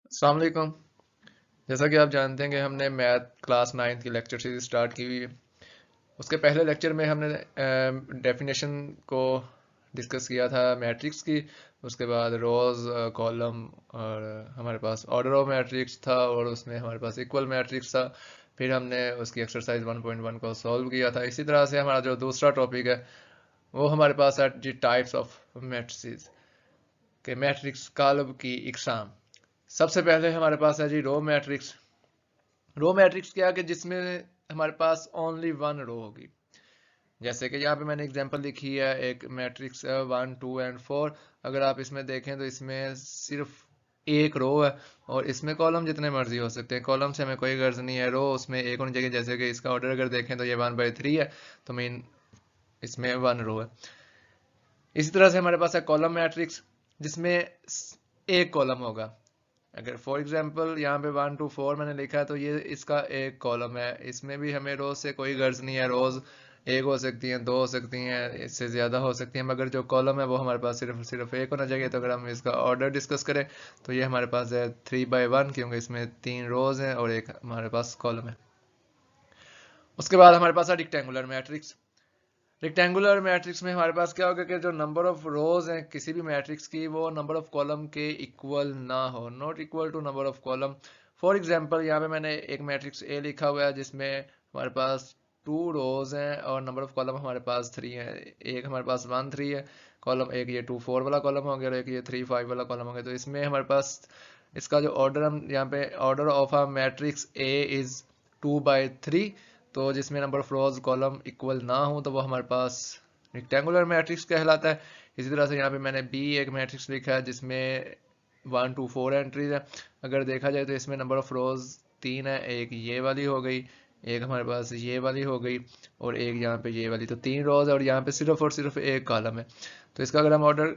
अस्सलाम वालेकुम। जैसा कि आप जानते हैं कि हमने मैथ क्लास 9 की लेक्चर सीरीज स्टार्ट की हुई है। उसके पहले लेक्चर में हमने डेफिनेशन को डिस्कस किया था मैट्रिक्स की। उसके बाद रोज कॉलम और हमारे पास ऑर्डर ऑफ मैट्रिक्स था और उसमें हमारे पास इक्वल मैट्रिक्स था। फिर हमने उसकी एक्सरसाइज 1.1 को सॉल्व किया था। इसी तरह से हमारा जो दूसरा टॉपिक है वो हमारे पास है जी टाइप्स ऑफ मैट्रिसेस के मैट्रिक्स कॉलम की इकसाम। सबसे पहले हमारे पास है जी रो मैट्रिक्स। रो मैट्रिक्स क्या है कि जिसमें हमारे पास ओनली वन रो होगी। जैसे कि यहाँ पे मैंने एग्जांपल लिखी है, एक मैट्रिक्स 1 2 एंड 4। अगर आप इसमें देखें तो इसमें सिर्फ एक रो है और इसमें कॉलम जितने मर्जी हो सकते हैं। कॉलम से हमें कोई गर्ज नहीं है, रो उसमें एक होनी चाहिए। जैसे कि इसका ऑर्डर अगर देखें तो ये 1/3 है, तो मीन इसमें वन रो है। इसी तरह से हमारे पास है कॉलम मैट्रिक्स जिसमें एक कॉलम होगा। अगर फॉर एग्जांपल यहाँ पे 1 2 4 मैंने लिखा है तो ये इसका एक कॉलम है। इसमें भी हमें रोज से कोई गर्ज नहीं है। रोज एक हो सकती हैं, दो हो सकती हैं, इससे ज़्यादा हो सकती हैं, मगर जो कॉलम है वो हमारे पास सिर्फ सिर्फ एक होना चाहिए। तो अगर हम इसका ऑर्डर डिस्कस करें तो ये हमारे पास है 3/1, क्योंकि इसमें 3 रोज हैं और एक हमारे पास कॉलम है। उसके बाद हमारे पास है रिक्टेंगुलर मैट्रिक्स। रेक्टेंगुलर मैट्रिक्स में हमारे पास क्या होगा कि जो नंबर ऑफ रोज हैं किसी भी मैट्रिक्स की वो नंबर ऑफ कॉलम के इक्वल ना हो, not equal to number of column. For example यहाँ पे मैंने एक मैट्रिक्स ए लिखा हुआ है जिसमें हमारे पास 2 रोज हैं और नंबर ऑफ कॉलम हमारे पास 3 है। एक हमारे पास 1 3 है कॉलम, एक ये 2 4 वाला कॉलम हो गया और एक ये 3 5 वाला कॉलम हो गया। तो इसमें हमारे पास इसका जो ऑर्डर, हम यहाँ पे order of a matrix A is 2/3। तो जिसमें number of rose column equal ना हो तो वो हमारे पास रेक्टेंगुलर मैट्रिक्स कहलाता है। इसी तरह से यहाँ पे मैंने बी एक मैट्रिक्स लिखा है जिसमें 1 2 4 एंट्रीज है। अगर देखा जाए तो इसमें नंबर ऑफ रोज 3 है। एक ये वाली हो गई, एक हमारे पास ये वाली हो गई और एक यहाँ पे ये वाली। तो 3 रोज है और यहाँ पे सिर्फ और सिर्फ एक कॉलम है। तो इसका अगर हम ऑर्डर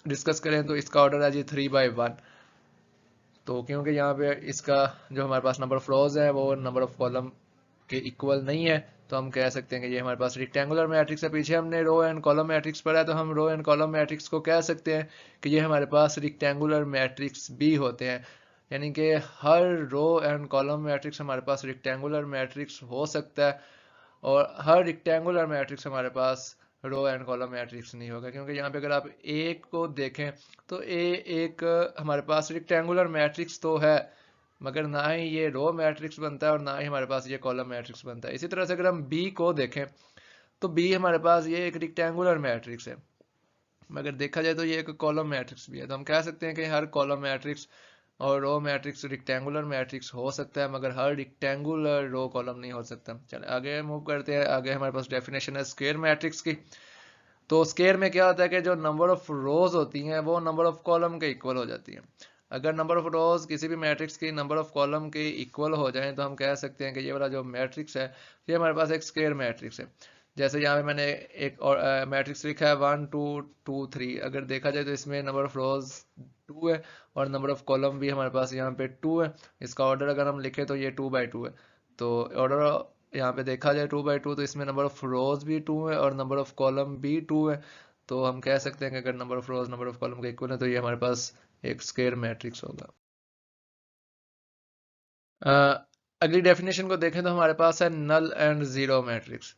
डिस्कस करें तो इसका ऑर्डर है जी 3/1। तो क्योंकि यहाँ पे इसका जो हमारे पास नंबर ऑफ रोज है वो नंबर ऑफ कॉलम के इक्वल नहीं है, तो हम कह सकते हैं कि ये हमारे पास रेक्टेंगुलर मैट्रिक्स है। पीछे हमने रो एंड कॉलम मैट्रिक्स पढ़ा है, तो हम रो एंड कॉलम मैट्रिक्स को कह सकते हैं कि ये हमारे पास रेक्टेंगुलर मैट्रिक्स भी होते हैं। यानी कि हर रो एंड कॉलम मैट्रिक्स हमारे पास रेक्टेंगुलर मैट्रिक्स हो सकता है और हर रेक्टेंगुलर मैट्रिक्स हमारे पास रो एंड कॉलम मैट्रिक्स नहीं होगा। क्योंकि यहाँ पे अगर आप ए को देखें तो ए एक हमारे पास रेक्टेंगुलर मैट्रिक्स तो है, मगर ना ही ये रो मैट्रिक्स बनता है और ना ही हमारे पास ये कॉलम मैट्रिक्स बनता है। इसी तरह से अगर हम बी को देखें तो बी हमारे पास ये एक रेक्टेंगुलर मैट्रिक्स है, मगर देखा जाए तो ये एक कॉलम मैट्रिक्स भी है। तो हम कह सकते हैं कि हर कॉलम मैट्रिक्स और रो मैट्रिक्स रेक्टेंगुलर मैट्रिक्स हो सकता है, मगर हर रेक्टेंगुलर रो कॉलम नहीं हो सकता। चले आगे मूव करते हैं। आगे हमारे पास डेफिनेशन है स्क्वायर मैट्रिक्स की। तो स्क्वायर में क्या होता है कि जो नंबर ऑफ रोज होती हैं वो नंबर ऑफ कॉलम के इक्वल हो जाती हैं। अगर नंबर ऑफ रोज किसी भी मैट्रिक्स की नंबर ऑफ कॉलम के इक्वल हो जाए तो हम कह सकते हैं कि ये वाला जो मैट्रिक्स है ये हमारे पास एक स्क्वायर मैट्रिक्स है। जैसे यहाँ पे मैंने एक और मैट्रिक्स लिखा है 1 2 2 3। अगर देखा जाए तो इसमें नंबर ऑफ रोज 2 है और नंबर ऑफ कॉलम भी हमारे पास यहाँ पे 2 है। इसका ऑर्डर अगर हम लिखे तो ये 2/2 है। तो ऑर्डर यहाँ पे देखा जाए 2/2, तो इसमें नंबर ऑफ रोज भी 2 है और नंबर ऑफ कॉलम भी 2 है। तो हम कह सकते हैं कि अगर number of rose number of column के इक्वल है तो ये हमारे पास एक स्क्वायर मैट्रिक्स होगा। अ, अगली डेफिनेशन को देखें तो हमारे पास है null and zero matrix.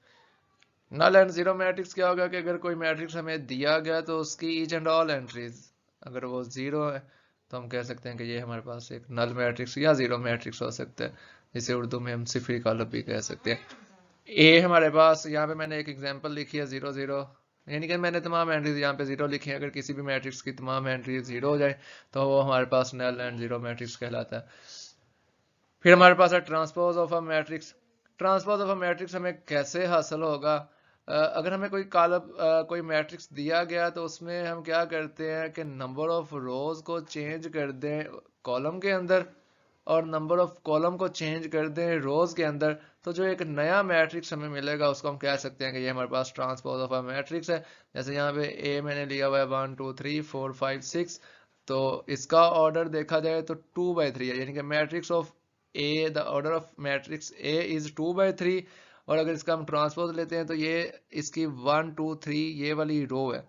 Null and zero matrix क्या होगा कि अगर कोई मैट्रिक्स हमें दिया गया तो उसकी ईच एंड ऑल एंट्रीज अगर वो जीरो है तो हम कह सकते हैं कि ये हमारे पास एक नल मैट्रिक्स या जीरो मैट्रिक्स हो सकता है, जिसे उर्दू में हम सिफरी कॉलम भी कह सकते हैं। ए हमारे पास यहाँ पे मैंने एक एग्जांपल लिखी है 0 0, यानी कि मैंने तमाम एंट्रीज यहाँ पे जीरो लिखी है। अगर किसी भी मैट्रिक्स की तमाम एंट्रीज जीरो हो जाए तो वो हमारे पास नल एंड जीरो मैट्रिक्स कहलाता है। फिर हमारे पास है transpose of a matrix. Transpose of a matrix हमें कैसे हासिल होगा? अगर हमें कोई कॉलम कोई मैट्रिक्स दिया गया तो उसमें हम क्या करते हैं कि नंबर ऑफ रोज को चेंज कर दें कॉलम के अंदर और नंबर ऑफ कॉलम को चेंज कर दें रोज के अंदर। तो जो एक नया मैट्रिक्स हमें मिलेगा उसको हम कह सकते हैं कि ये हमारे पास ट्रांसपोज ऑफ अ मैट्रिक्स है। जैसे यहाँ पे ए मैंने लिया हुआ है 1 2 3 4 5 6। तो इसका ऑर्डर देखा जाए तो 2/3 है, यानी कि matrix of A, the order of matrix A is 2/3। और अगर इसका हम ट्रांसपोज लेते हैं तो ये इसकी 1 2 3 ये वाली रो है।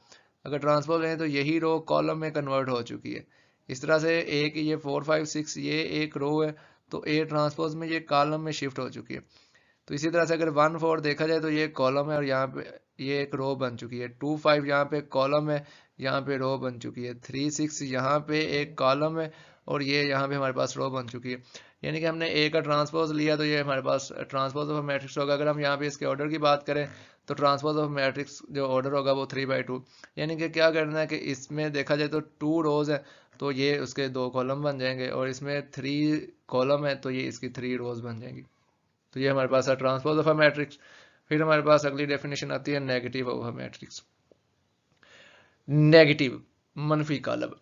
अगर ट्रांसपोज लें तो यही रो कॉलम में कन्वर्ट हो चुकी है। इस तरह से ए की ये 4 5 6 ये एक रो है, तो ए ट्रांसपोज में ये कॉलम में शिफ्ट हो चुकी है। तो इसी तरह से अगर 1 4 देखा जाए तो ये कॉलम है और यहाँ पे ये एक रो बन चुकी है। 2 5 यहाँ पे कॉलम है, यहाँ पे रो बन चुकी है। 3 6 यहाँ पे एक कॉलम है और ये यहाँ पे हमारे पास रो बन चुकी है। यानी कि हमने ए का ट्रांसपोज लिया तो ये हमारे पास ट्रांसपोज ऑफ मैट्रिक्स होगा। अगर हम यहाँ पे इसके ऑर्डर की बात करें तो ट्रांसपोज ऑफ मैट्रिक्स जो ऑर्डर होगा वो 3/2। यानी कि क्या करना है कि इसमें देखा जाए तो 2 रोज है तो ये उसके 2 कॉलम बन जाएंगे, और इसमें 3 कॉलम है तो ये इसकी 3 रोज बन जाएंगी। तो ये हमारे पास है ट्रांसपोज ऑफ अ मैट्रिक्स। फिर हमारे पास अगली डेफिनेशन आती है negative of a matrix. Negative मनफी कॉलम।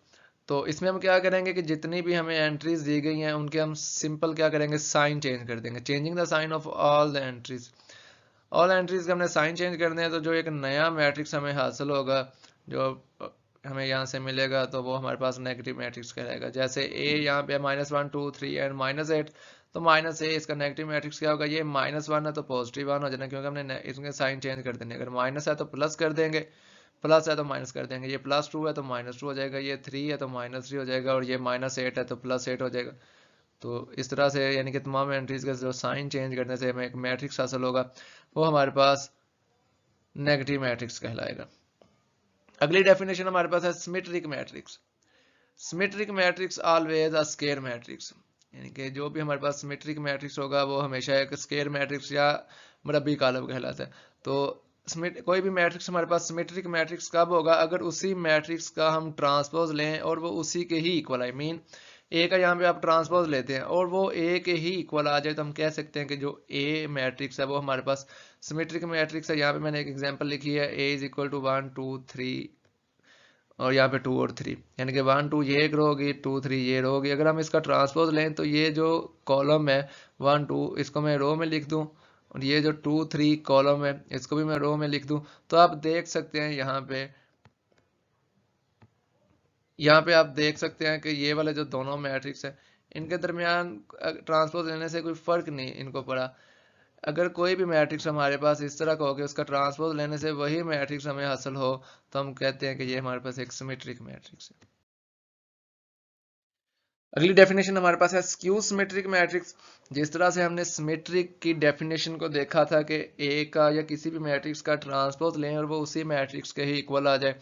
तो इसमें हम क्या करेंगे कि जितनी भी हमें एंट्रीज दी गई हैं उनके हम सिंपल क्या करेंगे, साइन चेंज कर देंगे। Changing the sign of all the entries. All entries के हमने साइन चेंज करने हैं तो जो एक नया मैट्रिक्स हमें हासिल होगा, जो हमें यहाँ से मिलेगा, तो वो हमारे पास नेगेटिव मैट्रिक्स कहलाएगा। जैसे ए यहाँ पे -1 2 3 एंड -8, तो -a इसका नेगेटिव मैट्रिक्स क्या होगा, ये -1 है तो पॉजिटिव 1 हो जाना, क्योंकि हमने इसमें साइन चेंज कर देने। अगर माइनस है तो प्लस कर देंगे, प्लस है तो माइनस कर देंगे। ये +2 है तो -2 हो जाएगा, ये 3 है तो -3 हो जाएगा, और ये -8 है तो +8 हो जाएगा। तो इस तरह से यानी कि तमाम एंट्रीज का जो साइन चेंज करने से हमें एक मैट्रिक्स हासिल होगा, वो हमारे पास नेगेटिव मैट्रिक्स कहलाएगा। अगली डेफिनेशन हमारे पास है symmetric matrix. Symmetric matrix always a square matrix. यानी कि जो भी हमारे पास सिमेट्रिक मैट्रिक्स होगा वो हमेशा एक स्क्वायर मैट्रिक्स या मुरब्बी कॉलम कहलाता है। तो कोई भी मैट्रिक्स हमारे पास सिमेट्रिक मैट्रिक्स कब होगा, अगर उसी मैट्रिक्स का हम ट्रांसपोज लें और वो उसी के ही इक्वल है। मीन ए का यहाँ पे आप ट्रांसपोज लेते हैं और वो ए के ही इक्वल आ जाए, तो हम कह सकते हैं कि जो ए मैट्रिक्स है वो हमारे पास सिमेट्रिक मैट्रिक्स है। यहाँ पे मैंने एक एग्जांपल लिखी है, ए इज इक्वल टू 1 2 3 और यहाँ पे 2 और 3, यानी कि 1 2 ये एक रो होगी, 2 3 ये रो होगी। अगर हम इसका ट्रांसपोज लें तो ये जो कॉलम है 1 2 इसको मैं रो में लिख दूं, और ये जो 2 3 कॉलम है इसको भी मैं रो में लिख दूं, तो आप देख सकते हैं यहाँ पे आप देख सकते हैं कि ये वाले जो दोनों मैट्रिक्स है इनके दरमियान ट्रांसपोज लेने से कोई फर्क नहीं इनको पड़ा। अगर कोई भी मैट्रिक्स हमारे पास इस तरह का हो कि उसका ट्रांसपोज लेने से वही मैट्रिक्स हमें हासिल हो, तो हम कहते हैं कि ये हमारे पास एक सिमेट्रिक मैट्रिक्स है। अगली डेफिनेशन हमारे पास है स्क्यू सिमेट्रिक मैट्रिक्स। जिस तरह से हमने सिमेट्रिक की डेफिनेशन को देखा था कि ए का या किसी भी मैट्रिक्स का ट्रांसपोज लें और वो उसी मैट्रिक्स के ही इक्वल आ जाए,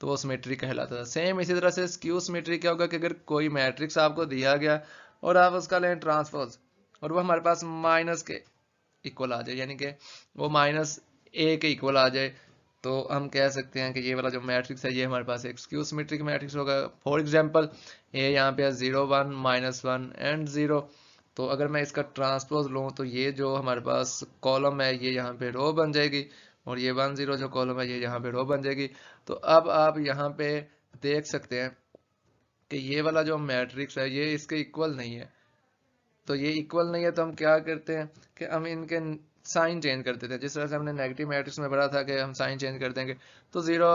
तो वो सिमेट्रिक कहलाता था। सेम इसी तरह से स्क्यू सिमेट्रिक क्या होगा कि अगर कोई मैट्रिक्स आपको दिया गया और आप उसका लें ट्रांसपोज और वो हमारे पास माइनस के इक्वल आ जाए, यानी कि वो -a के इक्वल आ जाए, तो हम कह सकते हैं कि ये वाला जो मैट्रिक्स है ये हमारे पास एक स्क्यू सिमेट्रिक मैट्रिक्स होगा। फॉर एग्जांपल ए यहाँ पे है 0 1 -1 एंड 0, तो अगर मैं इसका ट्रांसपोज लूँ तो ये जो हमारे पास कॉलम है ये यहाँ पे रो बन जाएगी, और ये 1 0 जो कॉलम है ये यहाँ पे रो बन जाएगी। तो अब आप यहाँ पे देख सकते हैं कि ये वाला जो मैट्रिक्स है ये इसके इक्वल नहीं है। तो ये इक्वल नहीं है तो हम क्या करते हैं कि हम इनके साइन चेंज कर देते हैं। जिस तरह से हमने नेगेटिव मैट्रिक्स में पढ़ा था कि हम साइन चेंज कर देंगे, तो 0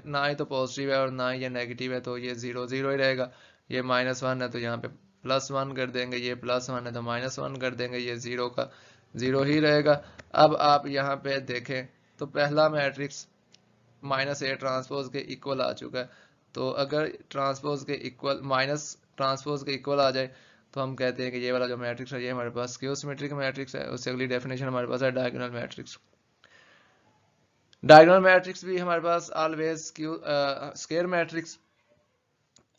ना ही तो पॉजिटिव है और ना ही ये नेगेटिव है, तो ये 0 0 ही रहेगा। ये -1 है तो यहाँ पे +1 कर देंगे, ये +1 है तो -1 कर देंगे, ये 0 का 0 ही रहेगा। अब आप यहाँ पे देखें तो पहला मैट्रिक्स -a ट्रांसपोज के इक्वल आ चुका है। तो अगर ट्रांसपोज के इक्वल माइनस ट्रांसपोज के इक्वल आ जाए तो हम कहते हैं कि ये वाला जो मैट्रिक्स है ये हमारे पास स्क्यू सिमेट्रिक मैट्रिक्स है। उससे अगली डेफिनेशन हमारे पास है डायगोनल मैट्रिक्स। डायगोनल मैट्रिक्स भी हमारे पास always square matrix.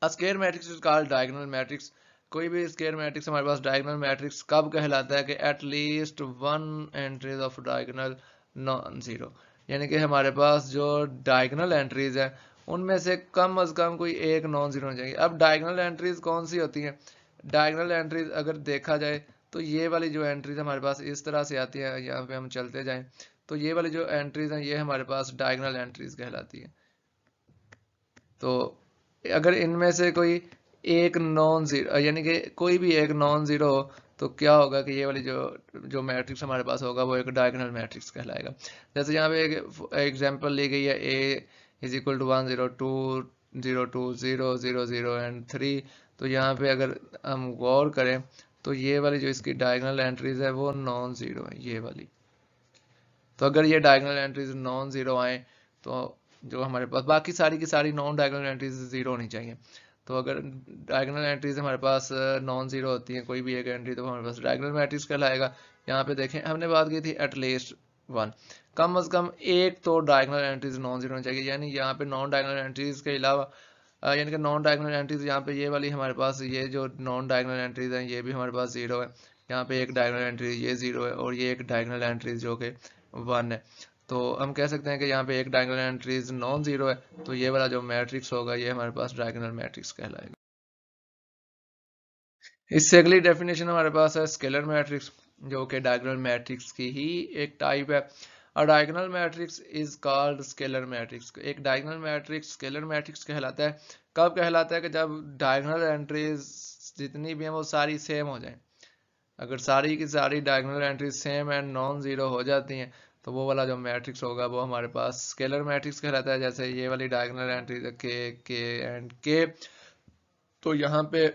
A square matrix is called diagonal matrix. कोई भी स्क्वायर मैट्रिक्स हमारे पास डायगोनल मैट्रिक्स कब कहलाता है कि at least 1 entries of diagonal non zero, यानी कि हमारे पास जो डायगोनल एंट्रीज है उनमें से कम अज कम कोई एक नॉन जीरो होनी चाहिए। अब डायगोनल एंट्रीज कौन सी होती हैं? डायगोनल एंट्रीज अगर देखा जाए तो ये वाली जो एंट्रीज हमारे पास इस तरह से आती है, यहाँ पे हम चलते जाएं तो ये वाली जो एंट्रीज हैं ये हमारे पास डायगोनल एंट्रीज कहलाती है। तो अगर इनमें से कोई एक नॉन जीरो यानी कि कोई भी एक नॉन जीरो हो तो क्या होगा कि ये वाली जो मैट्रिक्स हमारे पास होगा वो एक डायगोनल मैट्रिक्स कहलाएगा। जैसे यहाँ पे एक एग्जांपल ली गई है, a is equal to 1 0 2 0 2 0 0 0 and 3। तो यहाँ पे अगर हम गौर करें तो ये वाली जो इसकी डायगोनल एंट्रीज है वो नॉन जीरो है, ये वाली। तो अगर ये डायगोनल एंट्रीज नॉन जीरो आए तो जो हमारे पास बाकी सारी की सारी नॉन डायगोनल एंट्रीज जीरो होनी चाहिए। तो अगर डायगोनल एंट्रीज हमारे पास नॉन जीरो होती हैं, कोई भी एक एंट्री, तो हमारे पास डायगोनल मैट्रिक्स कहलाएगा। यहाँ पे देखें हमने बात की थी एटलीस्ट वन, कम से कम एक तो डायगोनल एंट्रीज नॉन जीरो होनी चाहिए, यानी यहाँ पे नॉन डायगोनल एंट्रीज के अलावा यानी कि नॉन डायगोनल एंट्रीज यहाँ पे ये वाली हमारे पास, ये जो नॉन डायगोनल एंट्रीज हैं ये भी हमारे पास जीरो है। यहाँ पे एक डायगोनल एंट्री ये जीरो है और ये एक डायगोनल एंट्रीज जो कि वन है। तो हम कह सकते हैं कि यहाँ पे एक डायगोनल एंट्रीज नॉन जीरो है, तो ये वाला जो मैट्रिक्स होगा ये हमारे पास डायगोनल मैट्रिक्स कहलाएगा। इससे अगली डेफिनेशन हमारे पास है स्केलर मैट्रिक्स, जो कि डायगोनल मैट्रिक्स की ही एक टाइप है। और diagonal matrix is called scalar matrix. एक डायगोनल मैट्रिक्स स्केलर मैट्रिक्स कहलाता है। कब कहलाता है? कि जब डायगोनल एंट्रीज जितनी भी हैं वो सारी सेम हो जाएं। अगर सारी की सारी diagonal entries same and non zero हो जाती हैं तो वो वाला जो मैट्रिक्स होगा वो हमारे पास स्केलर मैट्रिक्स कहलाता है। जैसे ये वाली डायगोनल एंट्रीज के एंड के, तो यहाँ पे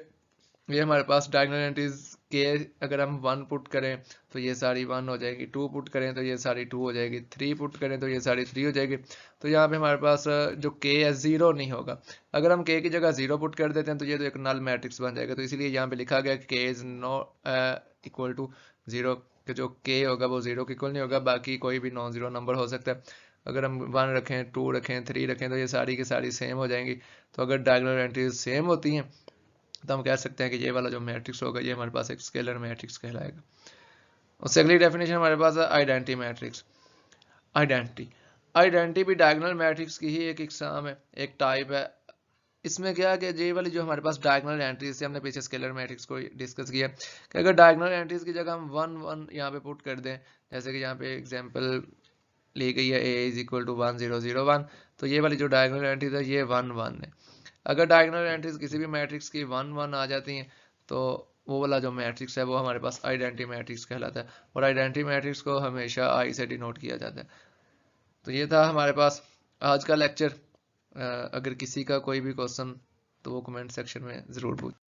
ये हमारे पास डायगोनल एंट्रीज के अगर हम वन पुट करें तो ये सारी वन हो जाएगी, टू पुट करें तो ये सारी टू हो जाएगी, थ्री पुट करें तो ये सारी थ्री हो जाएगी। तो यहाँ पे हमारे पास जो के है जीरो नहीं होगा। अगर हम के की जगह जीरो पुट कर देते हैं तो ये तो एक नल मैट्रिक्स बन जाएगा। तो इसीलिए यहाँ पे लिखा गया के is not equal to zero, कि जो के होगा वो जीरो के इक्वल नहीं होगा, बाकी कोई भी नॉन जीरो नंबर हो सकता है। अगर हम वन रखें, टू रखें, थ्री रखें तो ये सारी की सारी सेम हो जाएंगी। तो अगर डायगोनल एंट्रीज सेम होती हैं तो हम कह सकते हैं कि ये वाला जो मैट्रिक्स होगा ये हमारे पास एक स्केलर मैट्रिक्स कहलाएगा। उससे अगली डेफिनेशन हमारे पास है आइडेंटिटी मैट्रिक्स। आइडेंटिटी आइडेंटिटी भी डायगोनल मैट्रिक्स की ही एक एग्जाम है, एक टाइप है। इसमें क्या है कि ये वाली जो हमारे पास डायगोनल एंट्रीज से हमने पीछे स्केलर मैट्रिक्स को डिस्कस किया कि अगर डायगोनल एंट्रीज की जगह हम वन वन यहाँ पे पुट कर दें, जैसे कि यहाँ पे एग्जांपल ली गई है a इज इक्वल टू 1001, तो ये वाली जो डायगोनल एंट्रीज है ये वन वन है। अगर डायगोनल एंट्रीज किसी भी मैट्रिक्स की वन वन आ जाती हैं तो वो वाला जो मैट्रिक्स है वो हमारे पास आइडेंटिटी मैट्रिक्स कहलाता है। और आइडेंटिटी मैट्रिक्स को हमेशा आई से डिनोट किया जाता है। तो ये था हमारे पास आज का लेक्चर। अगर किसी का कोई भी क्वेश्चन तो वो कमेंट सेक्शन में ज़रूर पूछ।